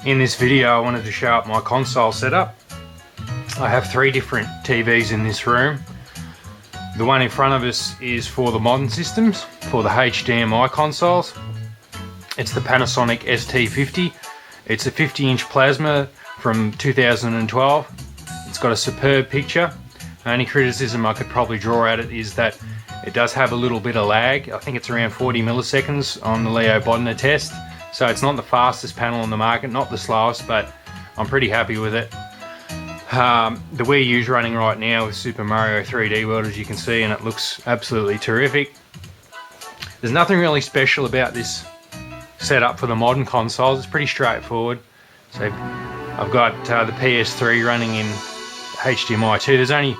In this video I wanted to show up my console setup. I have 3 different TVs in this room. The one in front of us is for the modern systems, for the HDMI consoles. It's the Panasonic ST50. It's a 50-inch plasma from 2012. It's got a superb picture. The only criticism I could probably draw at it is that it does have a little bit of lag. I think it's around 40 milliseconds on the Leo Bodner test. So it's not the fastest panel on the market, not the slowest, but I'm pretty happy with it. The Wii U's running right now with Super Mario 3D World, as you can see, and it looks absolutely terrific. There's nothing really special about this setup for the modern consoles. It's pretty straightforward. So I've got the PS3 running in HDMI 2. There's only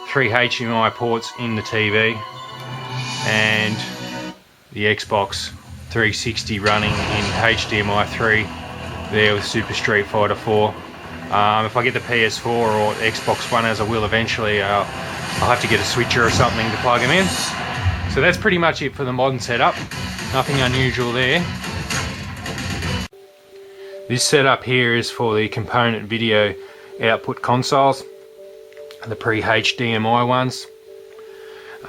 3 HDMI ports in the TV, and the Xbox 360 running in HDMI 3 there with Super Street Fighter 4. If I get the PS4 or Xbox One, as I will eventually, I'll have to get a switcher or something to plug them in. So that's pretty much it for the modern setup. Nothing unusual there. This setup here is for the component video output consoles, the pre-HDMI ones.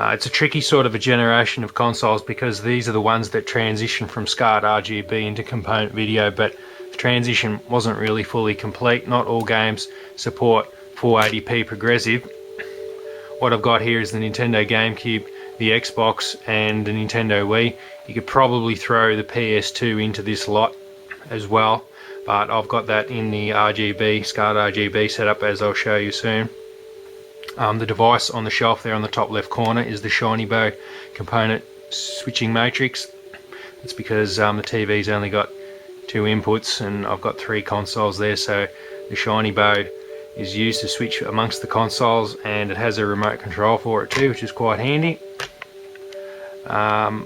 It's a tricky sort of a generation of consoles because these are the ones that transition from Scart RGB into component video, but the transition wasn't really fully complete. Not all games support 480p progressive. What I've got here is the Nintendo GameCube, the Xbox and the Nintendo Wii. You could probably throw the PS2 into this lot as well, but I've got that in the RGB, Scart RGB setup, as I'll show you soon. The device on the shelf there on the top left corner is the Shiny Bow component switching matrix. It's because the TV's only got 2 inputs and I've got 3 consoles there, so the Shiny Bow is used to switch amongst the consoles, and it has a remote control for it too, which is quite handy. I'm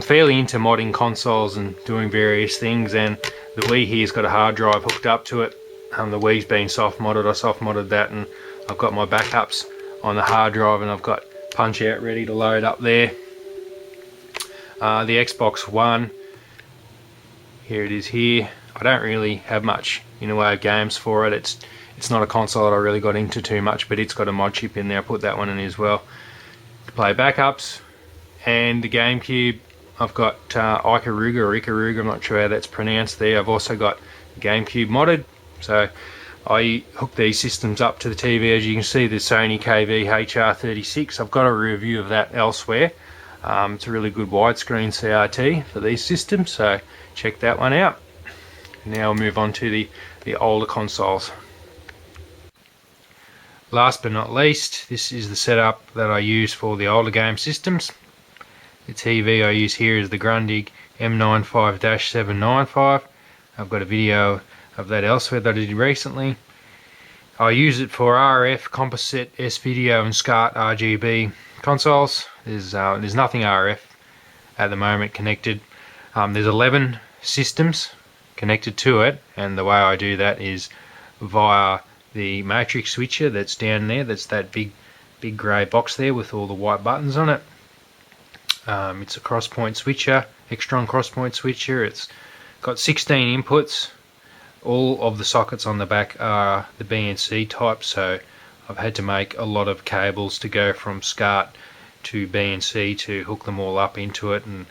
fairly into modding consoles and doing various things, and the Wii here's got a hard drive hooked up to it. The Wii's been soft modded. I soft modded that, and I've got my backups on the hard drive, and I've got Punch Out ready to load up there. The Xbox One, here it is here. I don't really have much in the way of games for it. It's not a console that I really got into too much, but it's got a mod chip in there. I put that one in as well to play backups. And the GameCube, I've got Ikaruga, I'm not sure how that's pronounced there. I've also got GameCube modded, so I hooked these systems up to the TV. As you can see, the Sony KV HR36. I've got a review of that elsewhere. It's a really good widescreen CRT for these systems, so check that one out. Now we'll move on to the older consoles. Last but not least, this is the setup that I use for the older game systems. The TV I use here is the Grundig M95-795. I've got a video of that elsewhere that I did recently. I use it for RF, composite, S-Video and Scart RGB consoles. There's nothing RF at the moment connected. There's 11 systems connected to it, and the way I do that is via the matrix switcher that's down there. That's that big grey box there with all the white buttons on it. It's a crosspoint switcher, Extron crosspoint switcher. It's got 16 inputs. All of the sockets on the back are the BNC type, so I've had to make a lot of cables to go from Scart to BNC to hook them all up into it, and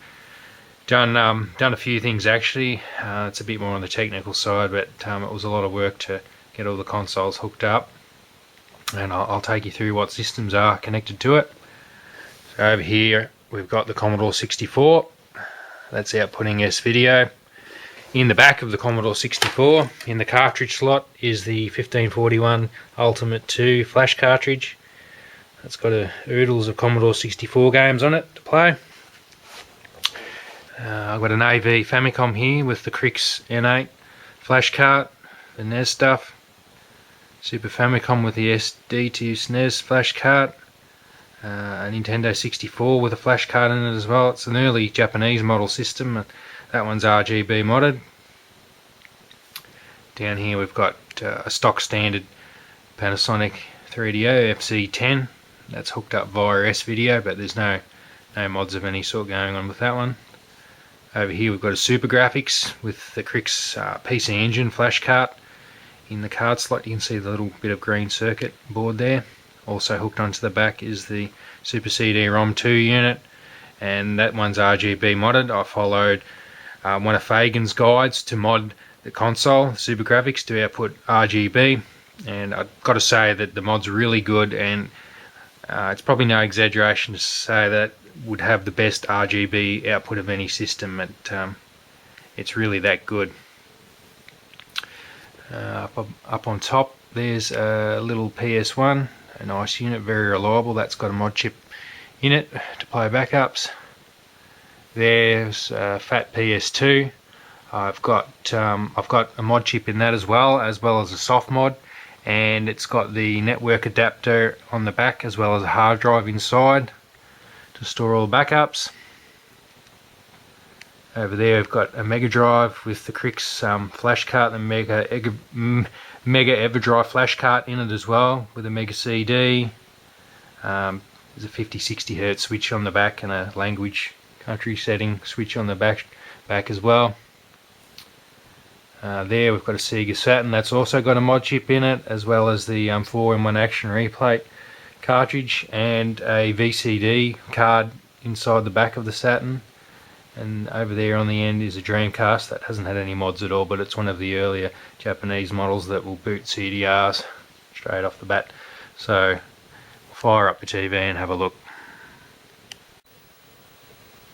done a few things actually. It's a bit more on the technical side, but it was a lot of work to get all the consoles hooked up, and I'll take you through what systems are connected to it. So over here we've got the Commodore 64. That's outputting S-Video. In the back of the Commodore 64, in the cartridge slot, is the 1541 Ultimate 2 flash cartridge. It's got oodles of Commodore 64 games on it to play. I've got an AV Famicom here with the Crix N8 flash cart, the NES stuff. Super Famicom with the SD to SNES flash cart. A Nintendo 64 with a flash card in it as well. It's an early Japanese model system, and that one's RGB modded. Down here we've got a stock standard Panasonic 3DO FC10. That's hooked up via S-Video, but there's no mods of any sort going on with that one. Over here we've got a Super Graphics with the Crix PC Engine flash cart in the card slot. You can see the little bit of green circuit board there. Also hooked onto the back is the Super CD-ROM 2 unit, and that one's RGB modded. I followed one of Fagan's guides to mod the console, the Super Graphics, to output RGB, and I've got to say that the mod's really good, and it's probably no exaggeration to say that would have the best RGB output of any system. It's really that good. Up on top there's a little PS1, a nice unit, very reliable. That's got a mod chip in it to play backups. There's a fat PS2. I've got a mod chip in that as well as a soft mod, and it's got the network adapter on the back as well as a hard drive inside to store all the backups. Over there we've got a Mega Drive with the Crix flash cart, the Mega EverDrive flash cart in it as well, with a Mega CD. There's a 50-60 Hz switch on the back and a language country setting switch on the back as well. There we've got a Sega Saturn that's also got a mod chip in it, as well as the 4-in-1 action replay cartridge and a VCD card inside the back of the Saturn. And over there on the end is a Dreamcast that hasn't had any mods at all, but it's one of the earlier Japanese models that will boot CDRs straight off the bat. So fire up the TV and have a look.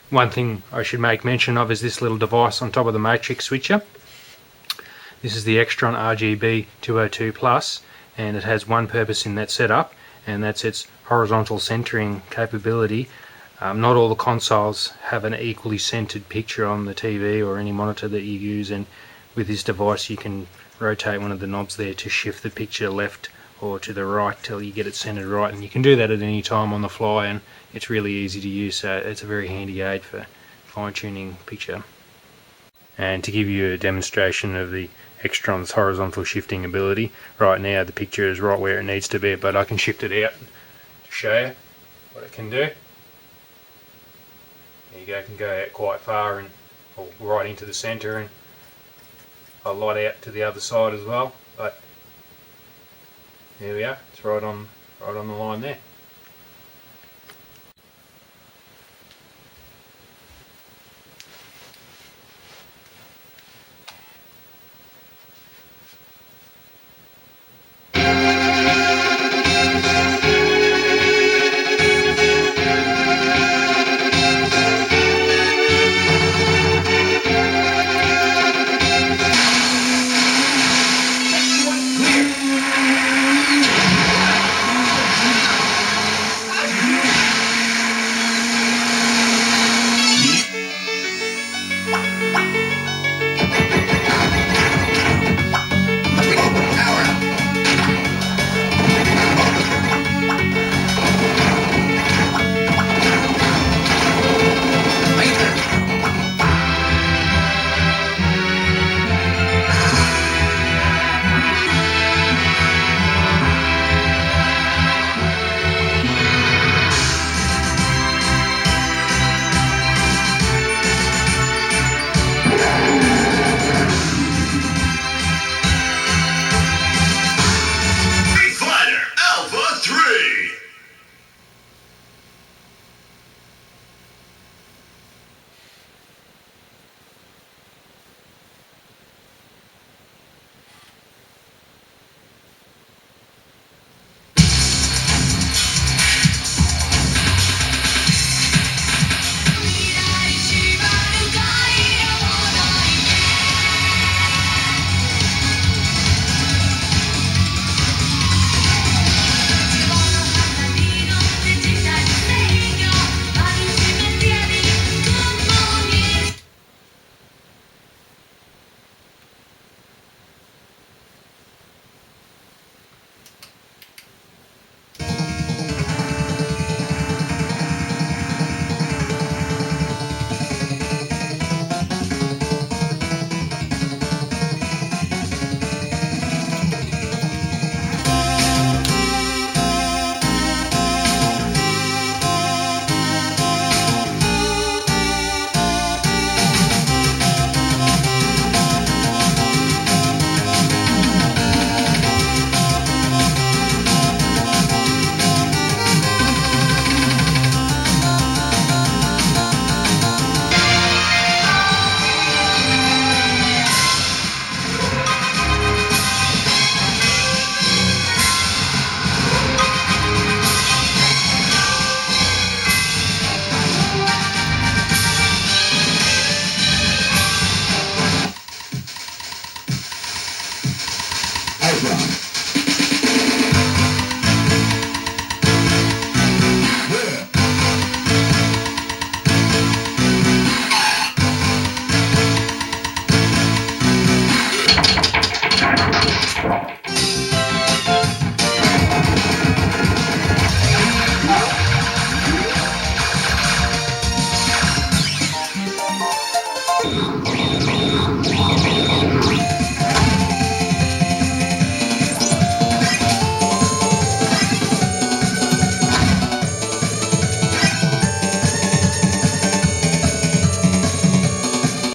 One thing I should make mention of is this little device on top of the matrix switcher. This is the Extron RGB 202 Plus, and it has one purpose in that setup, and that's its horizontal centering capability. Not all the consoles have an equally centered picture on the TV or any monitor that you use, and with this device you can rotate one of the knobs there to shift the picture left or to the right till you get it centered right, and you can do that at any time on the fly, and it's really easy to use, so it's a very handy aid for fine-tuning picture. And to give you a demonstration of the Extron's horizontal shifting ability, right now the picture is right where it needs to be, but I can shift it out to show you what it can do. There you go, it can go out quite far and right into the centre, and a lot out to the other side as well, but there we are, it's right on the line there. Outline.